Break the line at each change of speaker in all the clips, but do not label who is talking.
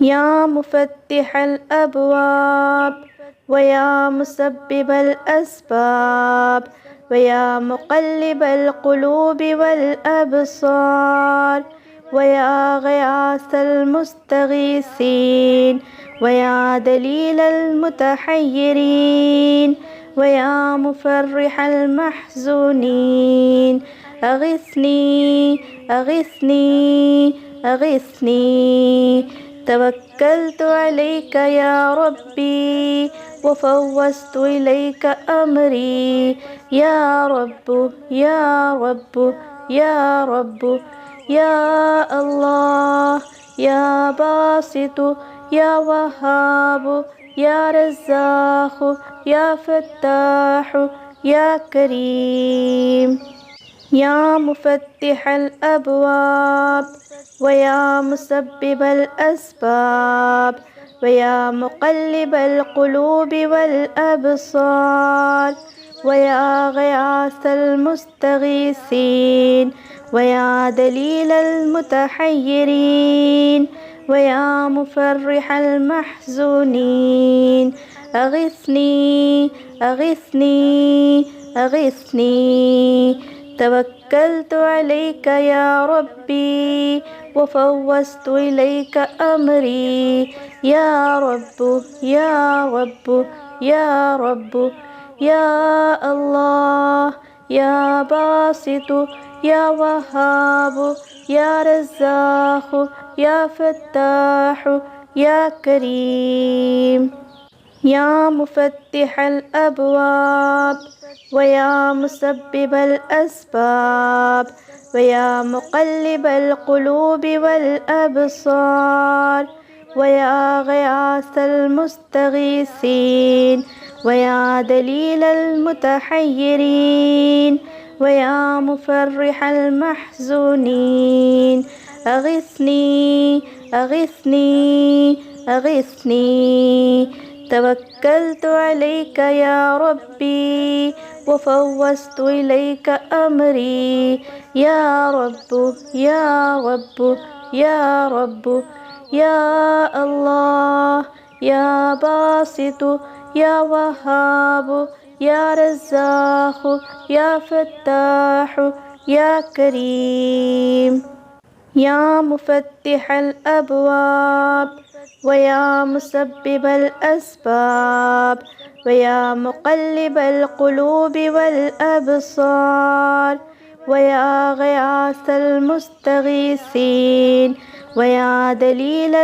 يا مفتح الأبواب ويا مسبب الأسباب ويا مقلب القلوب والأبصار ويا غياث المستغيثين ويا دليل المتحيرين ويا مفرح المحزونين أغثني أغثني أغثني. توكلت عليك يا ربي وفوضت إليك أمري يا رب يا رب يا رب يا الله يا باسط يا وهاب يا رزاق يا فتاح يا كريم. يا مفتح الأبواب ويا مسبب الأسباب ويا مقلب القلوب والأبصار ويا غياث المستغيثين ويا دليل المتحيرين ويا مفرح المحزونين أغثني أغثني أغثني. توكلت عليك يا ربي وفوضت إليك أمري يا رب يا رب يا رب يا الله يا باسط يا وهاب يا رزاق يا فتاح يا كريم. يا مفتح الأبواب ويا مسبب الأسباب ويا مقلب القلوب والأبصار ويا غياث المستغيثين ويا دليل المتحيرين ويا مفرح المحزونين أغثني أغثني أغثني. توكلت عليك يا ربي وفوضت إليك أمري يا رب يا رب يا رب يا الله يا باسط يا وهاب يا رزاق يا فتاح يا كريم. يا مفتح الأبواب ويا مسبب الأسباب ويا مقلب القلوب والأبصار ويا غياث المستغيثين ويا دليل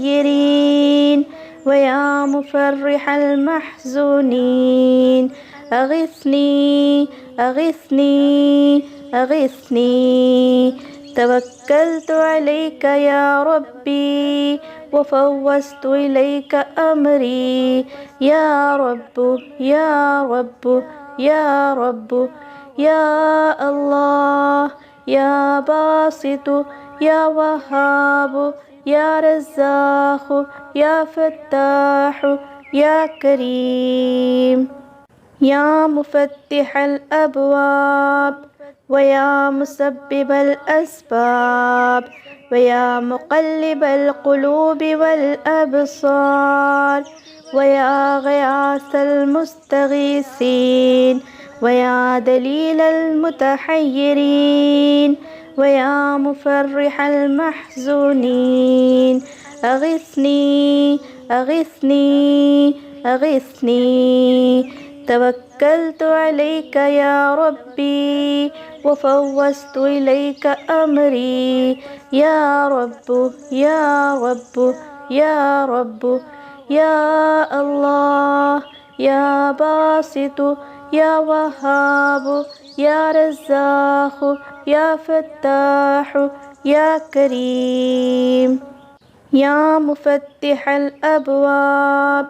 المتحيرين ويا مفرح المحزونين أغثني أغثني أغثني. توكلت عليك يا ربي وفوضت إليك أمري يا رب يا رب يا رب يا الله يا باسط يا وهاب يا رزاق يا فتاح يا كريم. يا مفتح الأبواب ويا مسبب الأسباب ويا مقلب القلوب والأبصار ويا غياث المستغيثين ويا دليل المتحيرين ويا مفرح المحزونين أغثني أغثني أغثني. توكلت عليك يا ربي وفوضت إليك أمري يا رب يا رب يا رب يا الله يا باسط يا وهاب يا رزاق يا فتاح يا كريم. يا مفتح الأبواب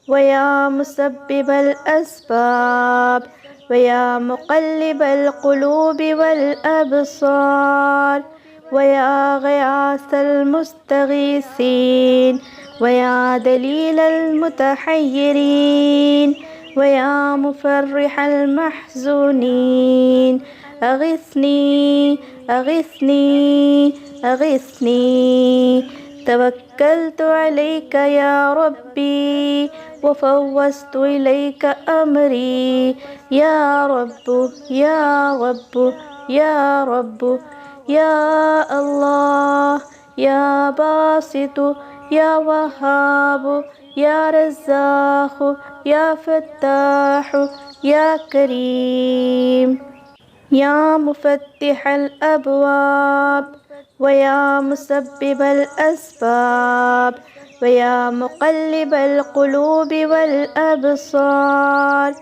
ويا مسبب الأسباب ويا مقلب القلوب والأبصار ويا غياث المستغيثين ويا دليل المتحيرين ويا مفرح المحزونين أغثني أغثني أغثني. توكلت عليك يا ربي وفوضت إليك أمري. يا رب يا رب يا رب يا الله يا باسط يا وهاب يا رزاق يا فتاح يا كريم. يا مفتح الأبواب ويا مسبب الأسباب ويا مقلب القلوب والأبصار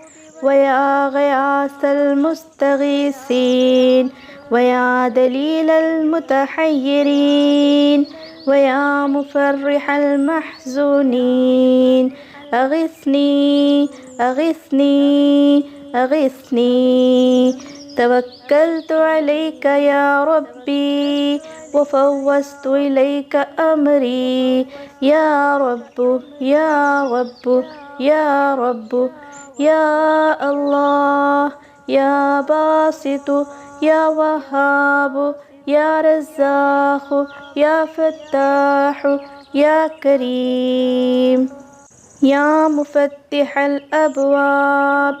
ويا غياث المستغيثين ويا دليل المتحيرين ويا مفرح المحزونين أغثني أغثني أغثني. توكلت عليك يا ربي وفوضت إليك أمري. يا رب يا رب يا رب يا الله يا باسط يا وهاب يا رزاق يا فتاح يا كريم. يا مفتح الأبواب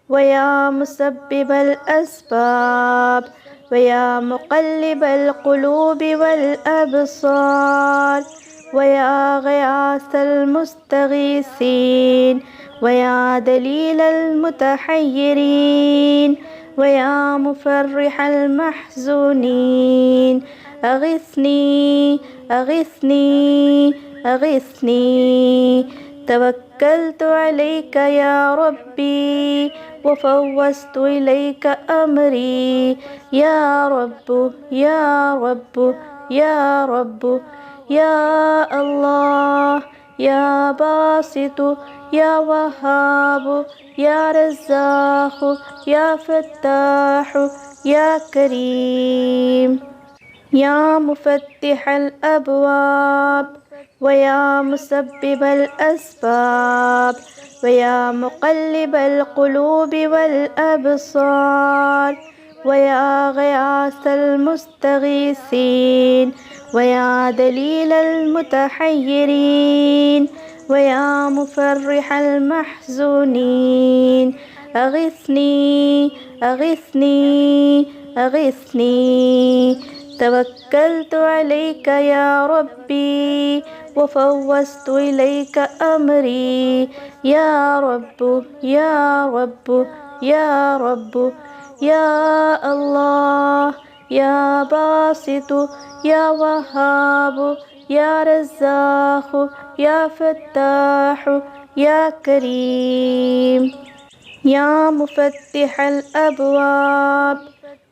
ويا مسبب الأسباب ويا مقلب القلوب والأبصار ويا غياث المستغيثين ويا دليل المتحيرين ويا مفرح المحزونين أغثني أغثني أغثني. توكلت عليك يا ربي وفوضت إليك أمري. يا رب يا رب يا رب يا الله يا باسط يا وهاب يا رزاق يا فتاح يا كريم. يا مفتح الأبواب ويا مسبب الأسباب ويا مقلب القلوب والأبصار ويا غياث المستغيثين ويا دليل المتحيرين ويا مفرح المحزونين أغثني أغثني أغثني. توكلت عليك يا ربي وفوضت إليك أمري. يا رب يا رب يا رب يا الله يا باسط يا وهاب يا رزاق يا فتاح يا كريم. يا مفتح الأبواب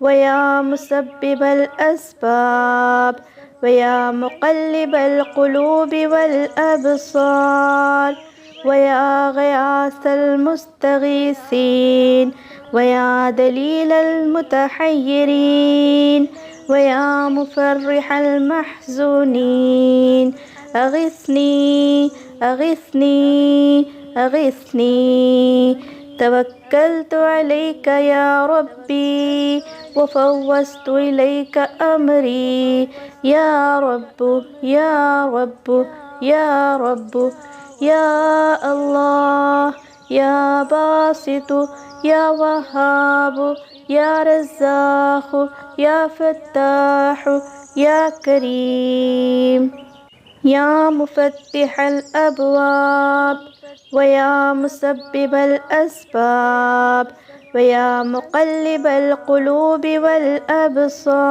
ويا مسبب الأسباب ويا مقلب القلوب والأبصار ويا غياث المستغيثين ويا دليل المتحيرين ويا مفرح المحزونين أغثني أغثني أغثني. توكلت عليك يا ربي وفوضت إليك أمري. يا رب يا رب يا رب يا الله يا باسط يا وهاب يا رزاق يا فتاح يا كريم. يا مفتح الأبواب ويا مسبب الأسباب ويا مقلب القلوب والأبصار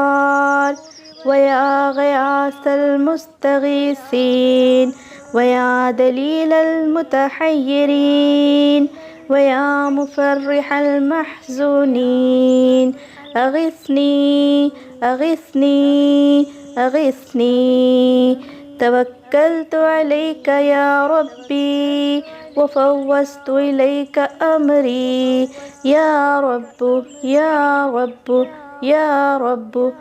ويا غياث المستغيثين ويا دليل المتحيرين ويا مفرح المحزونين أغثني أغثني أغثني. توكلت عليك يا ربي وفوضت إليك أمري. يا رب يا رب يا رب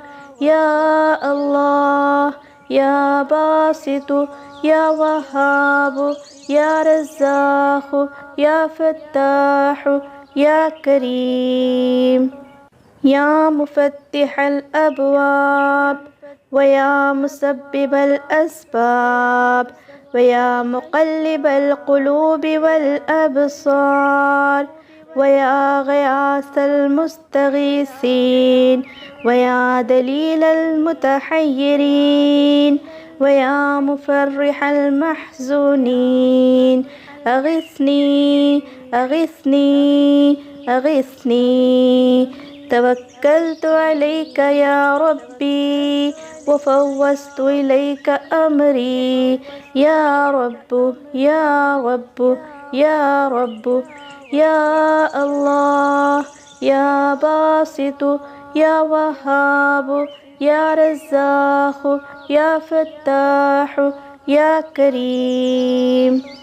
يا الله يا باسط يا وهاب يا رزاق يا فتاح يا كريم. يا مفتح الأبواب ويا مسبب الأسباب ويا مقلب القلوب والأبصار ويا غياث المستغيثين ويا دليل المتحيرين ويا مفرح المحزونين أغثني أغثني أغثني. توكلت عليك يا ربي وفوضت إليك أمري يا رب يا رب يا رب يا الله يا باسط يا وهاب يا رزاق يا فتاح يا كريم.